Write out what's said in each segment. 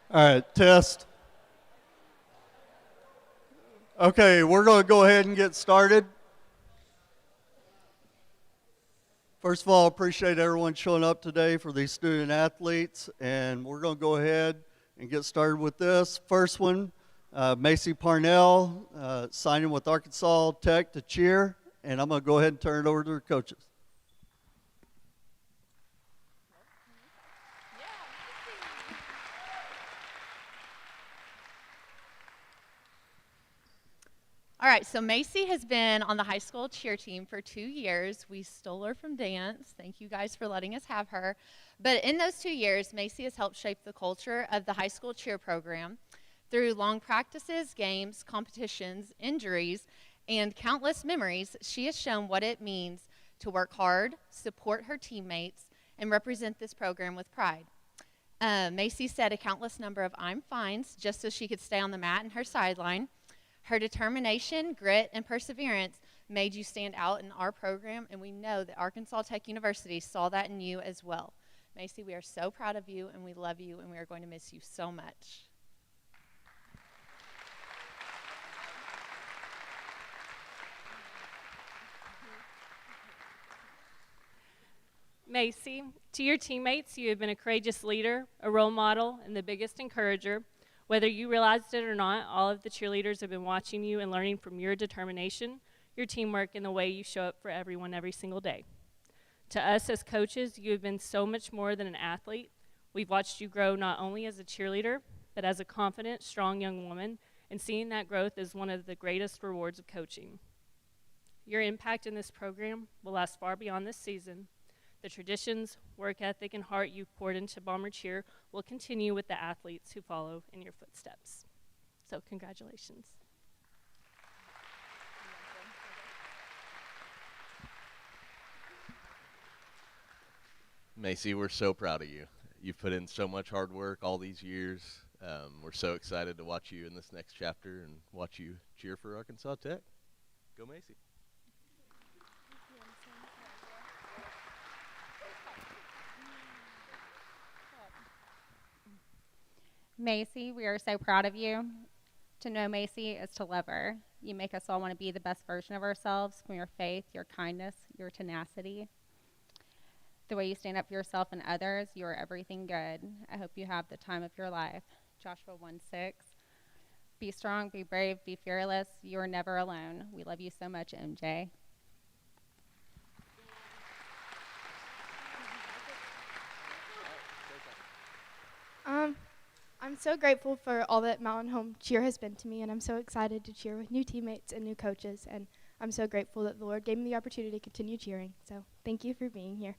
All right, test. Okay, we're going to go ahead and get started. First of all, appreciate everyone showing up today for these student athletes, and we're going to go ahead and get started with this. First one, Macy Parnell signing with Arkansas Tech to cheer, and I'm going to go ahead and turn it over to the coaches. All right, so Macy has been on the high school cheer team for 2 years. We stole her from dance. Thank you guys for letting us have her. But in those 2 years, Macy has helped shape the culture of the high school cheer program through long practices, games, competitions, injuries, and countless memories. She has shown what it means to work hard, support her teammates, and represent this program with pride. Macy said a countless number of I'm fines just so she could stay on the mat and her sideline. Her determination, grit, and perseverance made you stand out in our program, and we know that Arkansas Tech University saw that in you as well. Macy, we are so proud of you, and we love you, and we are going to miss you so much. Macy, to your teammates, you have been a courageous leader, a role model, and the biggest encourager. Whether you realized it or not, all of the cheerleaders have been watching you and learning from your determination, your teamwork, and the way you show up for everyone every single day. To us as coaches, you have been so much more than an athlete. We've watched you grow not only as a cheerleader, but as a confident, strong young woman, and seeing that growth is one of the greatest rewards of coaching. Your impact in this program will last far beyond this season. The traditions, work ethic, and heart you've poured into Bomber Cheer will continue with the athletes who follow in your footsteps. So congratulations. Macy, we're so proud of you. You've put in so much hard work all these years. We're so excited to watch you in this next chapter and watch you cheer for Arkansas Tech. Go Macy. Macy, we are so proud of you. To know Macy is to love her. You make us all want to be the best version of ourselves from your faith, your kindness, your tenacity. The way you stand up for yourself and others, you are everything good. I hope you have the time of your life. Joshua 1:6. Be strong, be brave, be fearless. You are never alone. We love you so much, MJ. I'm so grateful for all that Mountain Home Cheer has been to me, and I'm so excited to cheer with new teammates and new coaches, and I'm so grateful that the Lord gave me the opportunity to continue cheering. So thank you for being here.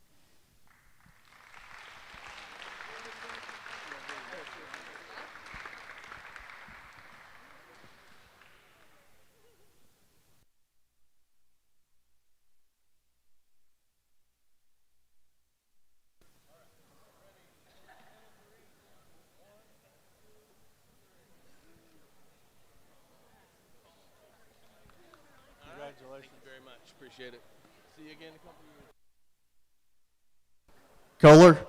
Congratulations. Thank you very much. Appreciate it. See you again in a couple of years. Kohler.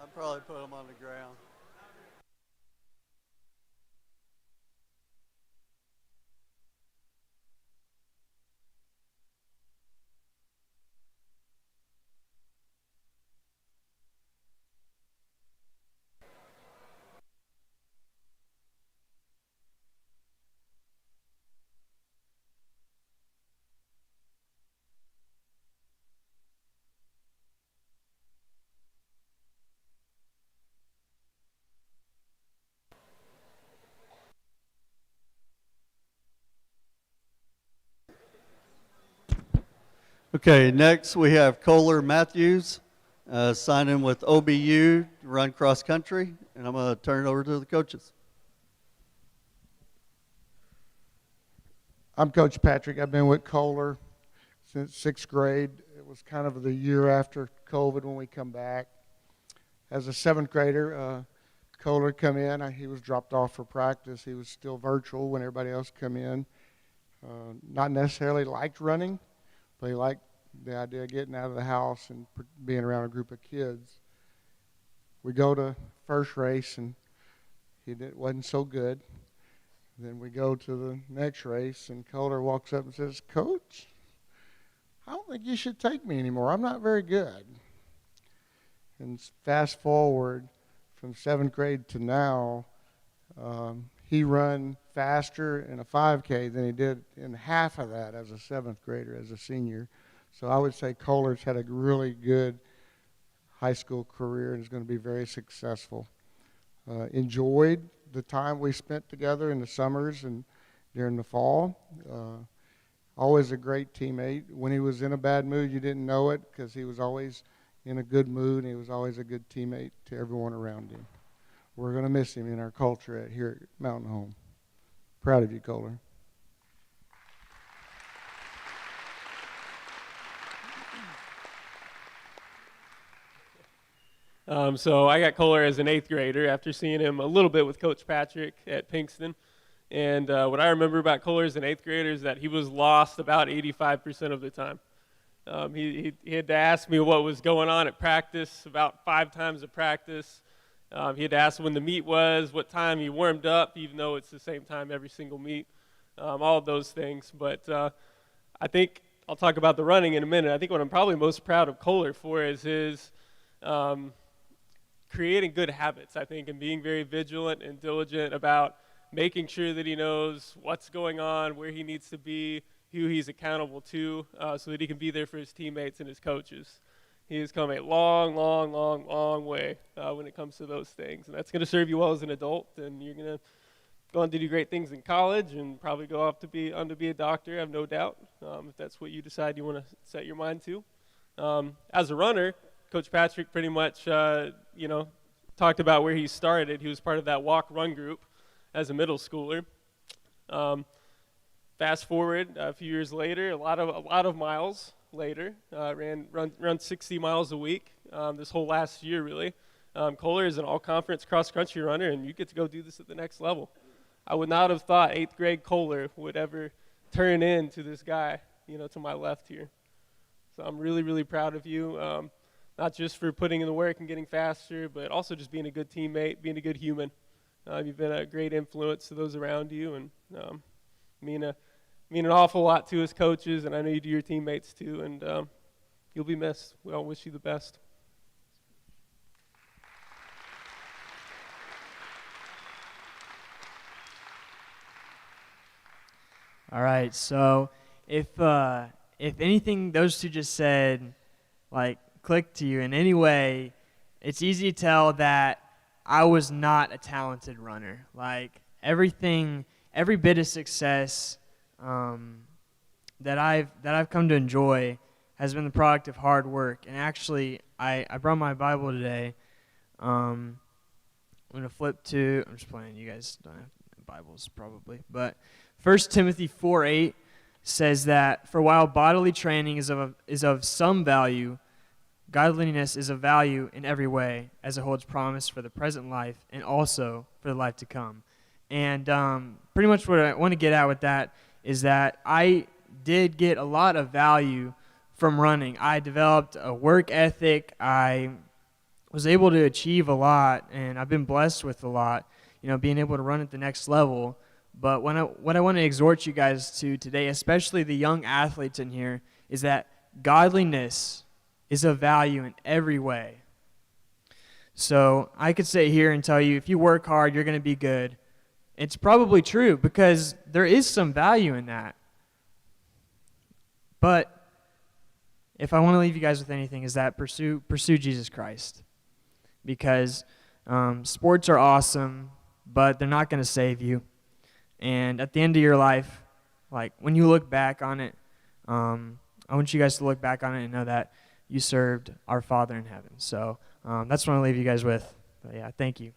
I'd probably put them on the ground. Okay, next we have Kohler Matthews signing with OBU to run cross country, and I'm going to turn it over to the coaches. I'm Coach Patrick. I've been with Kohler since 6th grade. It was kind of the year after COVID when we come back. As a 7th grader, Kohler come in. He was dropped off for practice. He was still virtual when everybody else come in. Not necessarily liked running, but he liked the idea of getting out of the house and being around a group of kids. We go to first race, and wasn't so good. Then we go to the next race, and Kohler walks up and says, "Coach, I don't think you should take me anymore. I'm not very good." And fast forward from 7th grade to now, he run faster in a 5K than he did in half of that as a 7th grader, as a senior. So I would say Kohler's had a really good high school career and is going to be very successful. Enjoyed the time we spent together in the summers and during the fall. Always a great teammate. When he was in a bad mood, you didn't know it because he was always in a good mood, and he was always a good teammate to everyone around him. We're going to miss him in our culture here at Mountain Home. Proud of you, Kohler. So I got Kohler as an 8th grader after seeing him a little bit with Coach Patrick at Pinkston. And what I remember about Kohler as an 8th grader is that he was lost about 85% of the time. He had to ask me what was going on at practice about 5 times a practice. He had to ask when the meet was, what time he warmed up, even though it's the same time every single meet, all of those things. But I think I'll talk about the running in a minute. I think what I'm probably most proud of Kohler for is his creating good habits, I think, and being very vigilant and diligent about making sure that he knows what's going on, where he needs to be, who he's accountable to, so that he can be there for his teammates and his coaches. He has come a long, long, long, long way when it comes to those things, and that's going to serve you well as an adult, and you're going to go on to do great things in college and probably go off to be a doctor, I have no doubt, if that's what you decide you want to set your mind to. As a runner, Coach Patrick pretty much, talked about where he started. He was part of that walk-run group as a middle schooler. Fast forward a few years later, a lot of miles later, run 60 miles a week this whole last year, really. Kohler is an all-conference cross-country runner, and you get to go do this at the next level. I would not have thought 8th grade Kohler would ever turn into this guy, to my left here. So I'm really, really proud of you. Not just for putting in the work and getting faster, but also just being a good teammate, being a good human. You've been a great influence to those around you, and mean an awful lot to us coaches, and I know you do your teammates too, and you'll be missed. We all wish you the best. All right, so if anything those two just said, clicked to you in any way, it's easy to tell that I was not a talented runner. Every bit of success that I've come to enjoy has been the product of hard work. And actually, I brought my Bible today. I'm going to flip to, I'm just playing, you guys don't have Bibles probably, but 1 Timothy 4:8 says that, "For while bodily training is of some value, godliness is of value in every way, as it holds promise for the present life and also for the life to come." And pretty much what I want to get at with that is that I did get a lot of value from running. I developed a work ethic. I was able to achieve a lot, and I've been blessed with a lot, being able to run at the next level. But what I want to exhort you guys to today, especially the young athletes in here, is that godliness is of value in every way. So I could sit here and tell you, if you work hard, you're going to be good. It's probably true because there is some value in that. But if I want to leave you guys with anything, is that pursue Jesus Christ. Because sports are awesome, but they're not going to save you. And at the end of your life, when you look back on it, I want you guys to look back on it and know that you served our Father in heaven. So that's what I want to leave you guys with. But yeah, thank you.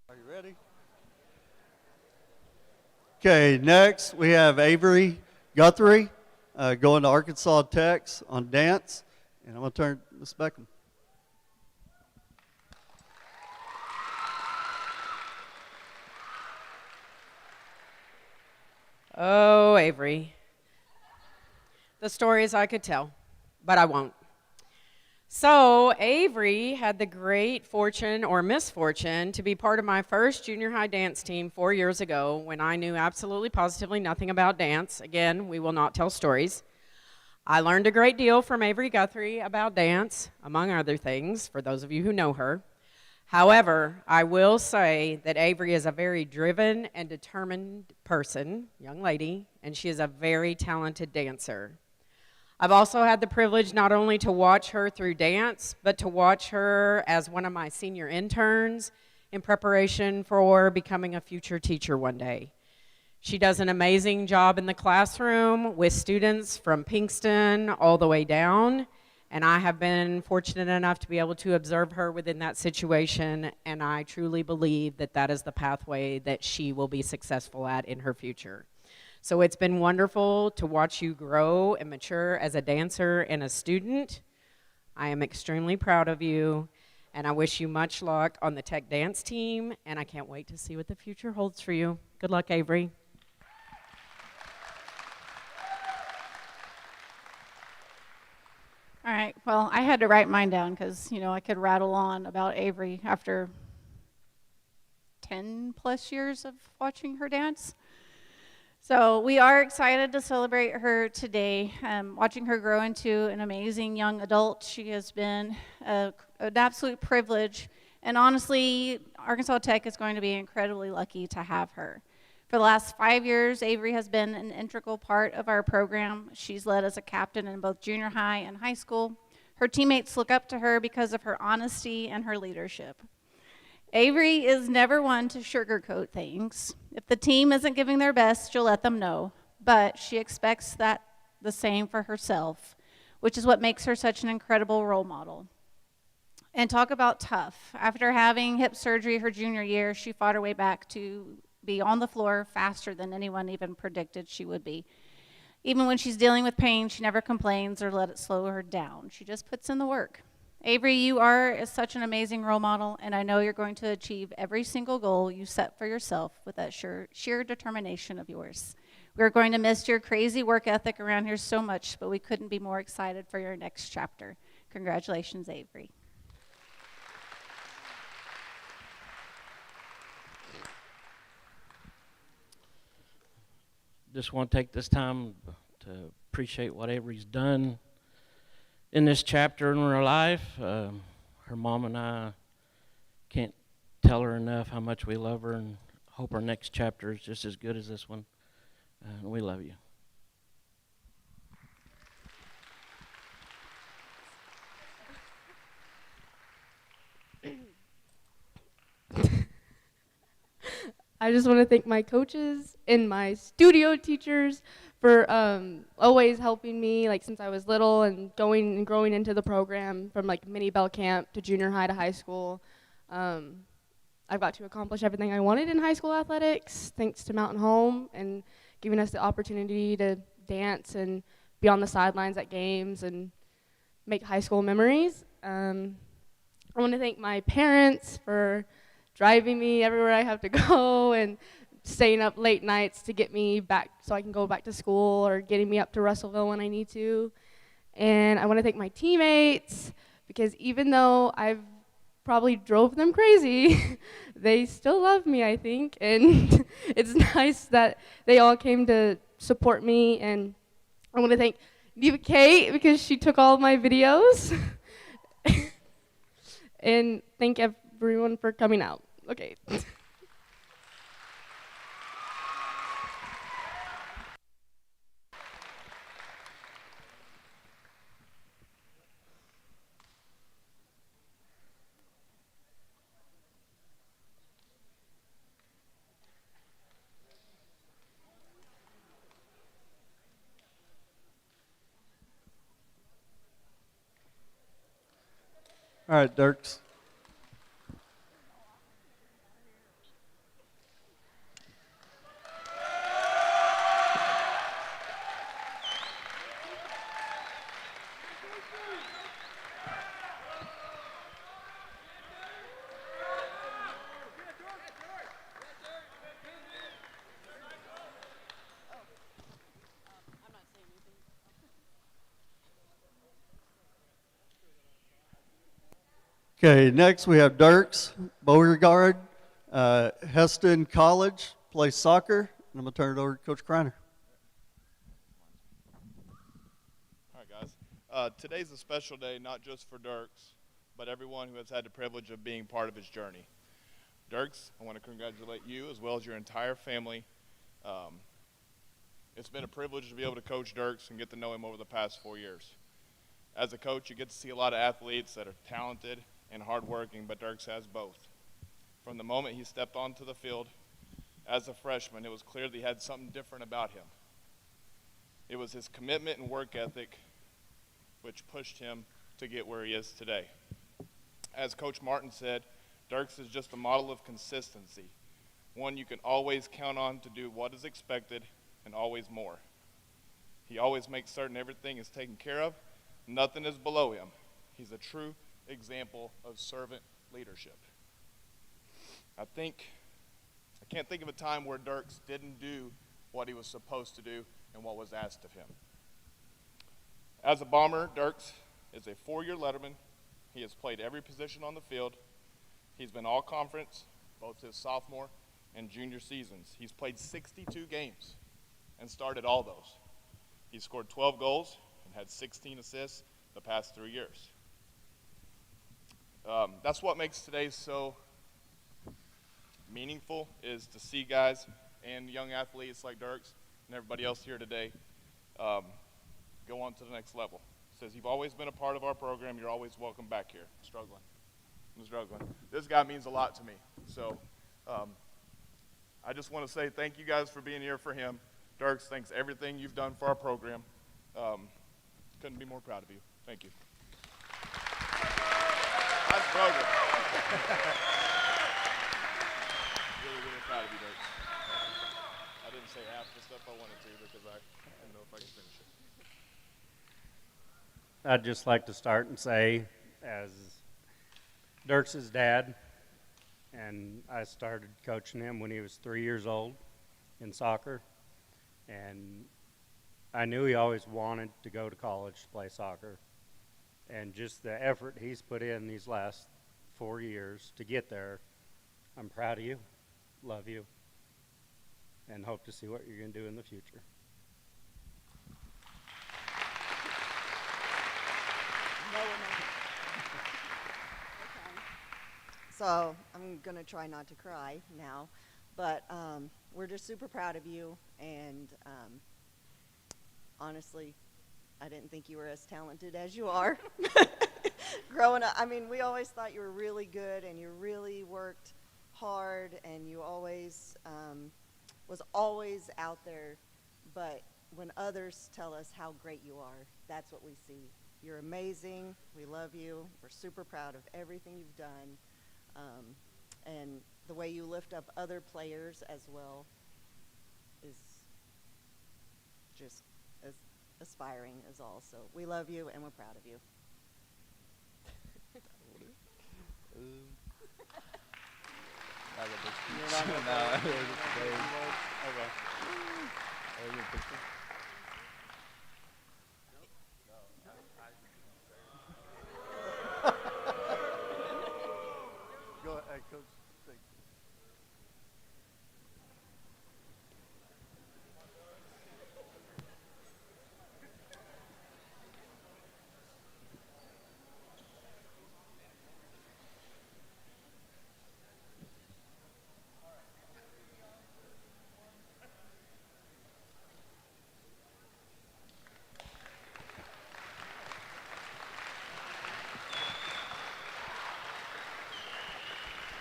Are you ready? Okay, next we have Avery Guthrie going to Arkansas Techs on dance. And I'm going to turn Ms. Beckham. Oh, Avery. The stories I could tell, but I won't. So, Avery had the great fortune or misfortune to be part of my first junior high dance team 4 years ago when I knew absolutely positively nothing about dance. Again, we will not tell stories. I learned a great deal from Avery Guthrie about dance, among other things, for those of you who know her. However, I will say that Avery is a very driven and determined person, young lady, and she is a very talented dancer. I've also had the privilege not only to watch her through dance, but to watch her as one of my senior interns in preparation for becoming a future teacher one day. She does an amazing job in the classroom with students from Pinkston all the way down, and I have been fortunate enough to be able to observe her within that situation, and I truly believe that that is the pathway that she will be successful at in her future. So it's been wonderful to watch you grow and mature as a dancer and a student. I am extremely proud of you, and I wish you much luck on the Tech Dance team, and I can't wait to see what the future holds for you. Good luck, Avery. All right, well, I had to write mine down because, I could rattle on about Avery after 10 plus years of watching her dance. So we are excited to celebrate her today. Watching her grow into an amazing young adult, she has been an absolute privilege. And honestly, Arkansas Tech is going to be incredibly lucky to have her. For the last 5 years, Avery has been an integral part of our program. She's led as a captain in both junior high and high school. Her teammates look up to her because of her honesty and her leadership. Avery is never one to sugarcoat things. If the team isn't giving their best, she'll let them know. But she expects that the same for herself, which is what makes her such an incredible role model. And talk about tough. After having hip surgery her junior year, she fought her way back to be on the floor faster than anyone even predicted she would be. Even when she's dealing with pain, she never complains or let it slow her down. She just puts in the work. Avery, you are such an amazing role model, and I know you're going to achieve every single goal you set for yourself with that sheer determination of yours. We're going to miss your crazy work ethic around here so much, but we couldn't be more excited for your next chapter. Congratulations, Avery. Just want to take this time to appreciate what Avery's done in this chapter in her life. Her mom and I can't tell her enough how much we love her and hope her next chapter is just as good as this one. And we love you. I just want to thank my coaches and my studio teachers for always helping me, like since I was little, and going and growing into the program from like mini bell camp to junior high to high school. I've got to accomplish everything I wanted in high school athletics thanks to Mountain Home and giving us the opportunity to dance and be on the sidelines at games and make high school memories. I want to thank my parents for driving me everywhere I have to go and staying up late nights to get me back so I can go back to school, or getting me up to Russellville when I need to. And I want to thank my teammates, because even though I've probably drove them crazy, they still love me, I think. And it's nice that they all came to support me. And I want to thank Diva Kate, because she took all of my videos. And thank everyone for coming out. Okay. All right, Dierks. Okay, next we have Dierks, Beauregard, Hesston College, plays soccer, and I'm going to turn it over to Coach Kreiner. All right, guys. Today's a special day, not just for Dierks, but everyone who has had the privilege of being part of his journey. Dierks, I want to congratulate you as well as your entire family. It's been a privilege to be able to coach Dierks and get to know him over the past 4 years. As a coach, you get to see a lot of athletes that are talented and hardworking, but Dierks has both. From the moment he stepped onto the field as a freshman, it was clear that he had something different about him. It was his commitment and work ethic which pushed him to get where he is today. As Coach Martin said, Dierks is just a model of consistency, one you can always count on to do what is expected and always more. He always makes certain everything is taken care of, nothing is below him. He's a true example of servant leadership. I can't think of a time where Dierks didn't do what he was supposed to do and what was asked of him. As a Bomber, Dierks is a 4-year letterman. He has played every position on the field. He's been all conference, both his sophomore and junior seasons. He's played 62 games and started all those. He scored 12 goals and had 16 assists the past 3 years. That's what makes today so meaningful, is to see guys and young athletes like Dierks and everybody else here today go on to the next level. It says, you've always been a part of our program. You're always welcome back here. I'm struggling. This guy means a lot to me. So I just want to say thank you guys for being here for him. Dierks, thanks everything you've done for our program. Couldn't be more proud of you. Thank you. Nice program. Really proud of you, Dierks. I didn't say half the stuff I wanted to because I didn't know if I could finish it. I'd just like to start and say, as Dierks' dad, and I started coaching him when he was 3 years old in soccer, and I knew he always wanted to go to college to play soccer, and just the effort he's put in these last 4 years to get there, I'm proud of you, love you, and hope to see what you're going to do in the future. So I'm going to try not to cry now, but we're just super proud of you, and honestly, I didn't think you were as talented as you are. Growing up, I mean, we always thought you were really good and you really worked hard, and you always was always out there. But when others tell us how great you are, that's what we see. You're amazing. We love you. We're super proud of everything you've done, and the way you lift up other players as well is just as aspiring as all. So we love you, and we're proud of you. Go ahead, Coach. Thank you.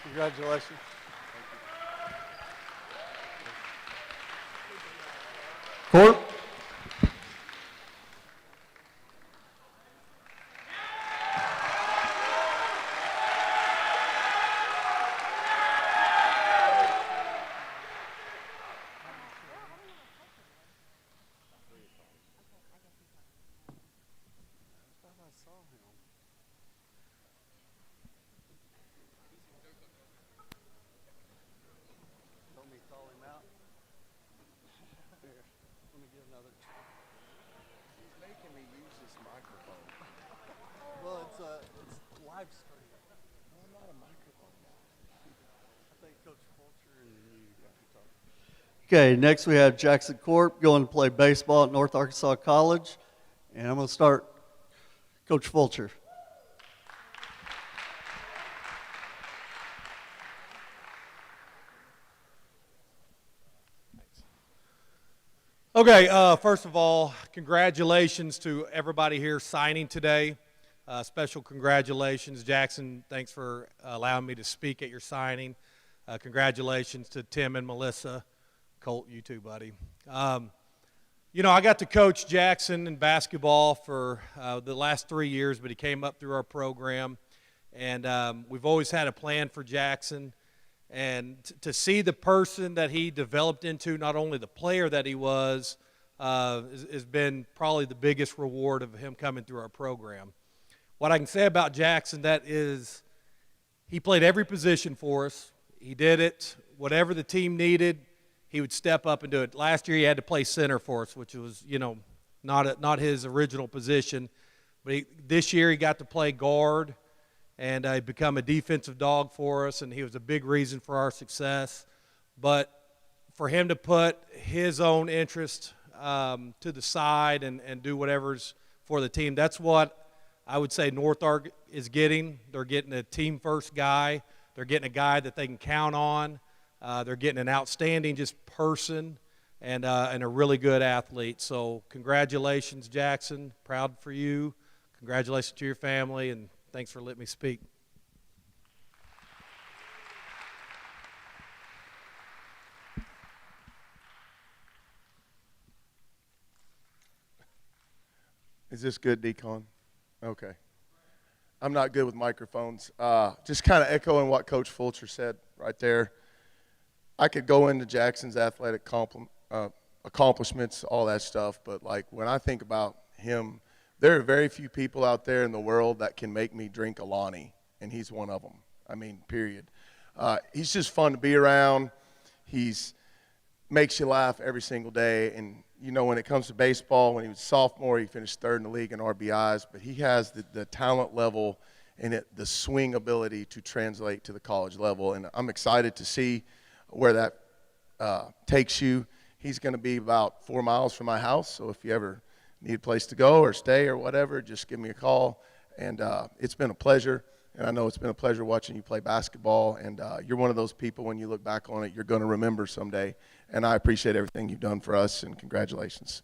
Congratulations. Corp. Well, it's live stream. I'm not a microphone guy. I think Coach Fulcher and you got to talk. Okay, next we have Jackson Corp going to play baseball at North Arkansas College. And I'm going to start Coach Fulcher. Okay, first of all, congratulations to everybody here signing today. Special congratulations. Jackson, thanks for allowing me to speak at your signing. Congratulations to Tim and Melissa. Colt, you too, buddy. You know, I got to coach Jackson in basketball for the last 3 years, but he came up through our program. And we've always had a plan for Jackson. And to see the person that he developed into, not only the player that he was, has been probably the biggest reward of him coming through our program. What I can say about Jackson, that is, he played every position for us. He did it. Whatever the team needed, he would step up and do it. Last year he had to play center for us, which was, you know, not his original position. But this year he got to play guard. And he become a defensive dog for us, and he was a big reason for our success. But for him to put his own interest to the side and do whatever's for the team, that's what I would say NorthArk is getting. They're getting a team-first guy. They're getting a guy that they can count on. They're getting an outstanding just person and a really good athlete. So congratulations, Jackson. Proud for you. Congratulations to your family, and thanks for letting me speak. Is this good, Decon? Okay. I'm not good with microphones. Just kind of echoing what Coach Fulcher said right there. I could go into Jackson's athletic accomplishments, all that stuff, but like when I think about him, there are very few people out there in the world that can make me drink Alani, and he's one of them. I mean, period. He's just fun to be around. He's makes you laugh every single day. And, you know, when it comes to baseball, when he was a sophomore, he finished third in the league in RBIs. But he has the talent level and the swing ability to translate to the college level. And I'm excited to see where that takes you. He's going to be about 4 miles from my house, so if you ever need a place to go or stay or whatever, just give me a call. And it's been a pleasure, and I know it's been a pleasure watching you play basketball. And you're one of those people, when you look back on it, you're going to remember someday. And I appreciate everything you've done for us, and congratulations.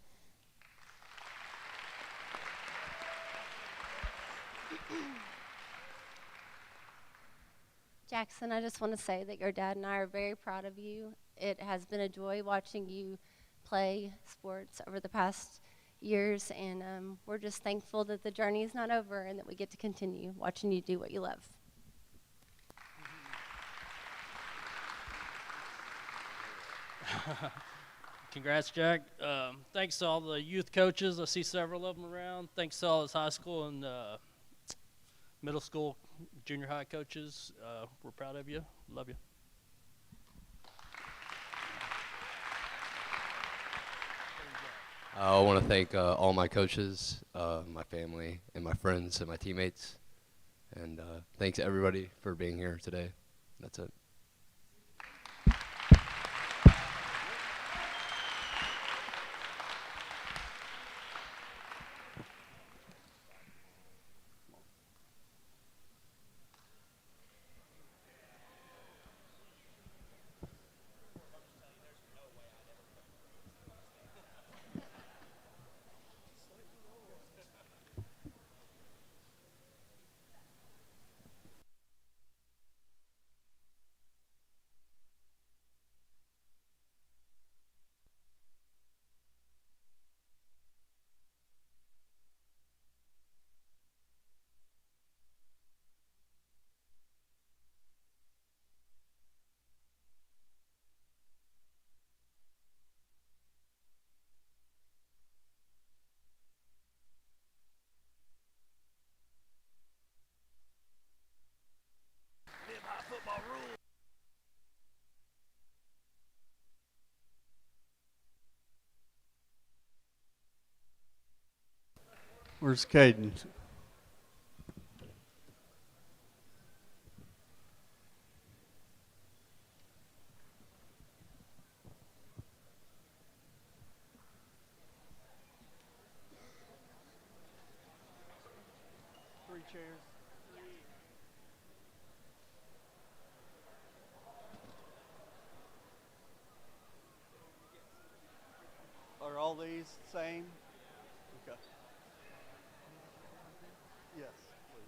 Jackson, I just want to say that your dad and I are very proud of you. It has been a joy watching you play sports over the past years, and we're just thankful that the journey is not over and that we get to continue watching you do what you love. Congrats, Jack. Thanks to all the youth coaches. I see several of them around. Thanks to all his high school and middle school, junior high coaches. We're proud of you. Love you. I want to thank all my coaches, my family, and my friends and my teammates. And thanks everybody for being here today. That's it. Where's Caiden? Three chairs. Are all these the same? Okay. Yes, please.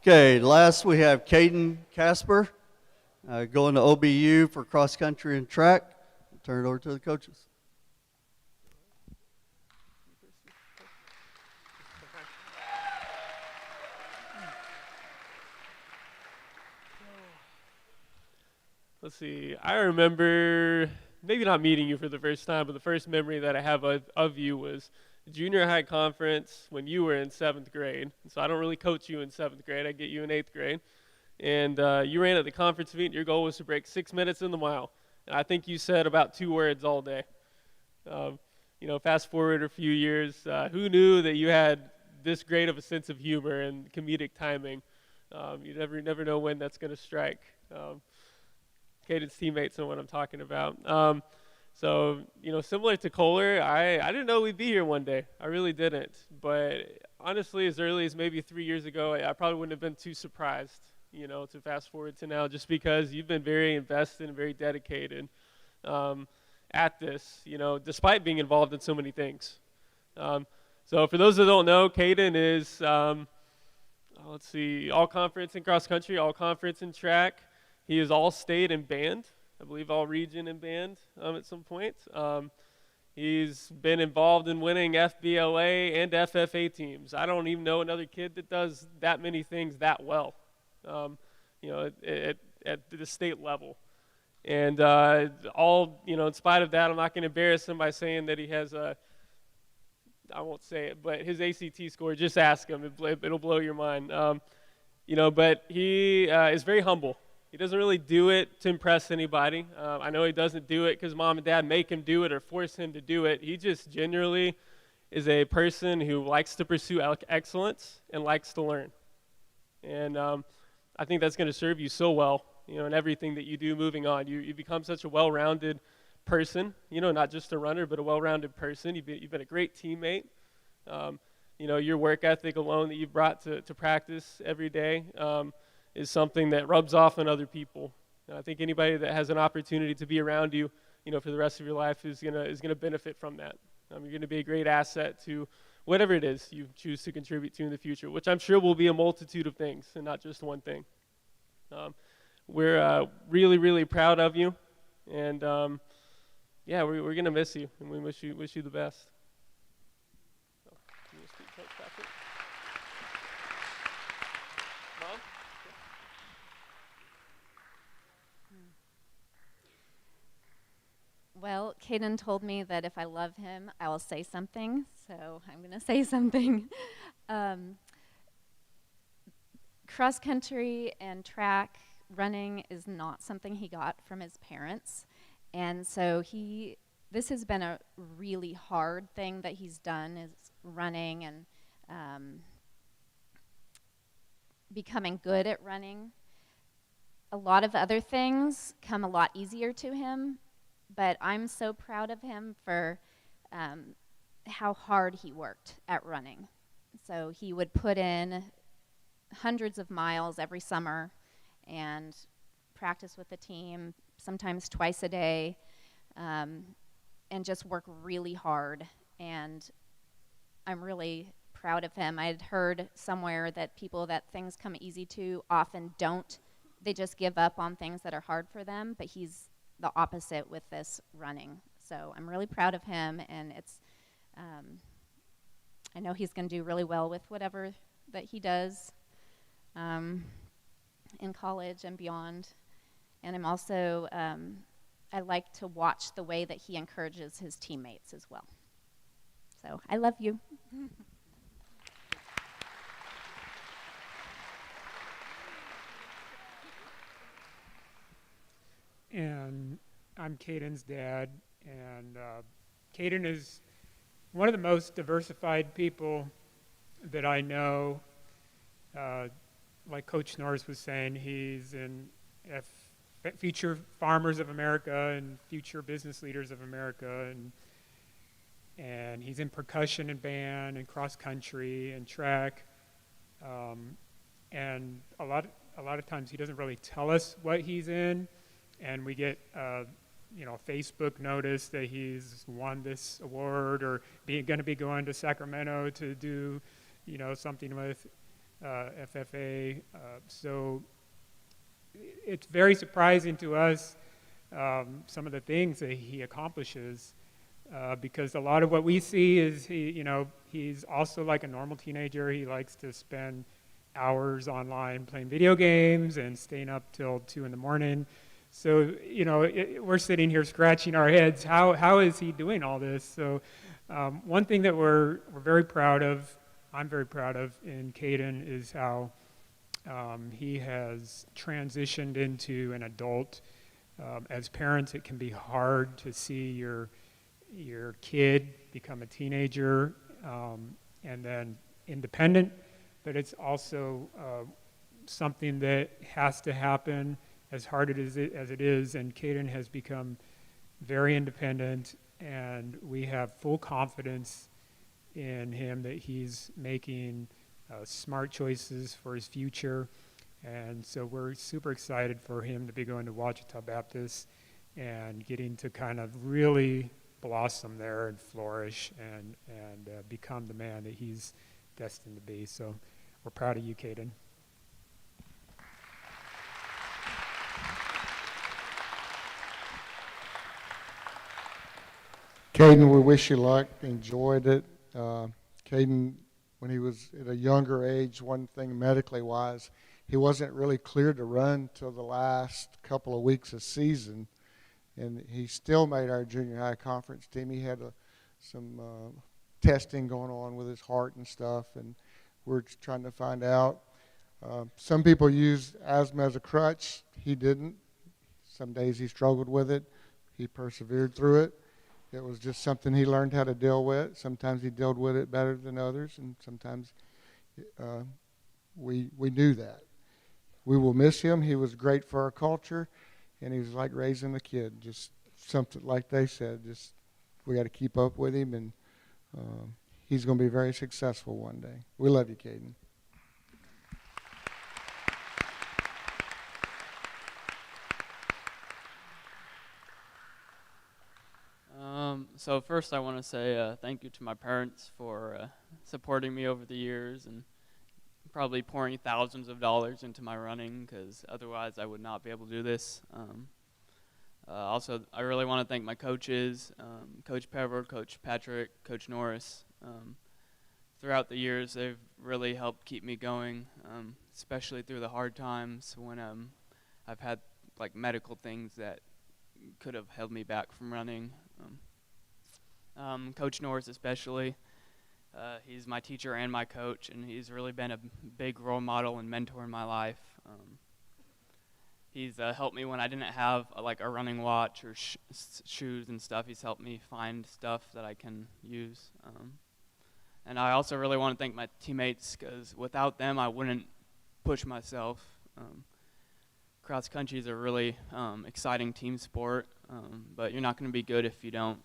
Okay, last we have Caiden Kaspar going to OBU for cross country and track. I'll turn it over to the coaches. Let's see. I remember maybe not meeting you for the first time, but the first memory that I have of you was junior high conference when you were in 7th grade. So I don't really coach you in 7th grade. I get you in 8th grade. And you ran at the conference meet. Your goal was to break 6 minutes in the mile. And I think you said about 2 words all day. You know, fast forward a few years, who knew that you had this great of a sense of humor and comedic timing? You never know when that's going to strike. Caiden's teammates know what I'm talking about. So, you know, similar to Kohler, I didn't know we'd be here one day. I really didn't. But honestly, as early as maybe 3 years ago, I probably wouldn't have been too surprised, you know, to fast forward to now, just because you've been very invested and very dedicated at this, you know, despite being involved in so many things. So for those that don't know, Caiden is, let's see, all conference in cross country, all conference in track. He is all state in band, I believe all region in band at some point. He's been involved in winning FBLA and FFA teams. I don't even know another kid that does that many things that well, you know, at the state level. And all, you know, in spite of that, I'm not going to embarrass him by saying that he has a, I won't say it, but his ACT score, just ask him. It'll blow your mind. You know, but he is very humble. He doesn't really do it to impress anybody. I know he doesn't do it because mom and dad make him do it or force him to do it. He just generally is a person who likes to pursue excellence and likes to learn. And I think that's going to serve you so well in everything that you do moving on. You become such a well-rounded person, not just a runner, but a well-rounded person. You've been a great teammate. Your work ethic alone that you've brought to practice every day is something that rubs off on other people. I think anybody that has an opportunity to be around you, for the rest of your life is gonna benefit from that. You're gonna be a great asset to whatever it is you choose to contribute to in the future, which I'm sure will be a multitude of things and not just one thing. We're really, really proud of you, and we're gonna miss you, and we wish you the best. So, you wanna speak, Coach Patrick? Mom? Well, Caiden told me that if I love him, I will say something, so I'm going to say something. Cross country and track running is not something he got from his parents, and so this has been a really hard thing that he's done, is running and becoming good at running. A lot of other things come a lot easier to him, but I'm so proud of him for how hard he worked at running. So he would put in hundreds of miles every summer and practice with the team, sometimes twice a day, and just work really hard. And I'm really proud of him. I had heard somewhere that people that things come easy to often don't. They just give up on things that are hard for them, but he's the opposite with this running. So I'm really proud of him, and I know he's going to do really well with whatever that he does in college and beyond. And I'm also, I like to watch the way that he encourages his teammates as well. So I love you. And I'm Caiden's dad, and Caiden is one of the most diversified people that I know. Like Coach Norris was saying, he's in Future Farmers of America and Future Business Leaders of America, and he's in percussion and band and cross country and track, and a lot of times he doesn't really tell us what he's in. And we get, Facebook notice that he's won this award or going to be going to Sacramento to do, something with FFA. So it's very surprising to us some of the things that he accomplishes because a lot of what we see is he's also like a normal teenager. He likes to spend hours online playing video games and staying up till 2 a.m. So, we're sitting here scratching our heads. How is he doing all this? So, one thing that we're very proud of, I'm very proud of in Caiden, is how he has transitioned into an adult. As parents, it can be hard to see your kid become a teenager and then independent, but it's also something that has to happen. As hard as it is, and Caiden has become very independent, and we have full confidence in him that he's making smart choices for his future, and so we're super excited for him to be going to Ouachita Baptist and getting to kind of really blossom there and flourish and become the man that he's destined to be. So we're proud of you, Caiden. Caiden, we wish you luck. Enjoyed it. Caiden, when he was at a younger age, one thing medically wise, he wasn't really cleared to run till the last couple of weeks of season, and he still made our junior high conference team. He had some testing going on with his heart and stuff, and we're trying to find out. Some people use asthma as a crutch. He didn't. Some days he struggled with it. He persevered through it. It was just something he learned how to deal with. Sometimes he dealt with it better than others, and sometimes we knew that. we will miss him. He was great for our culture, and he was like raising a kid. Just something like they said. Just we got to keep up with him, and he's going to be very successful one day. We love you, Caiden. So first I want to say thank you to my parents for supporting me over the years and probably pouring thousands of dollars into my running, because otherwise I would not be able to do this. Also, I really want to thank my coaches, Coach Pepper, Coach Patrick, Coach Norris. Throughout the years, they've really helped keep me going, especially through the hard times when I've had like medical things that could have held me back from running. Coach Norris especially, he's my teacher and my coach, and he's really been a big role model and mentor in my life. He's helped me when I didn't have like a running watch or shoes and stuff. He's helped me find stuff that I can use. And I also really want to thank my teammates, because without them I wouldn't push myself. Cross country is a really exciting team sport, but you're not going to be good if you don't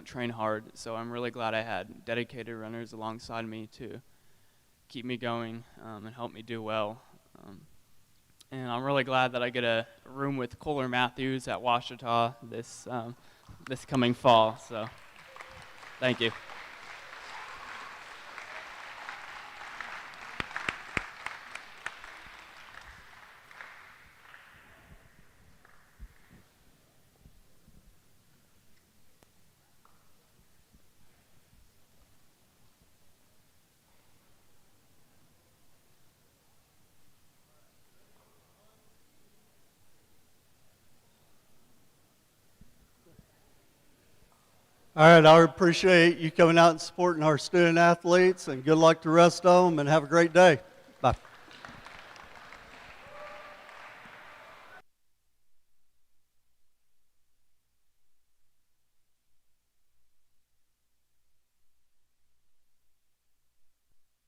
train hard. So I'm really glad I had dedicated runners alongside me to keep me going and help me do well. And I'm really glad that I get a room with Kohler Matthews at Ouachita this coming fall. So thank you. All right, I appreciate you coming out and supporting our student athletes, and good luck to the rest of them, and have a great day. Bye.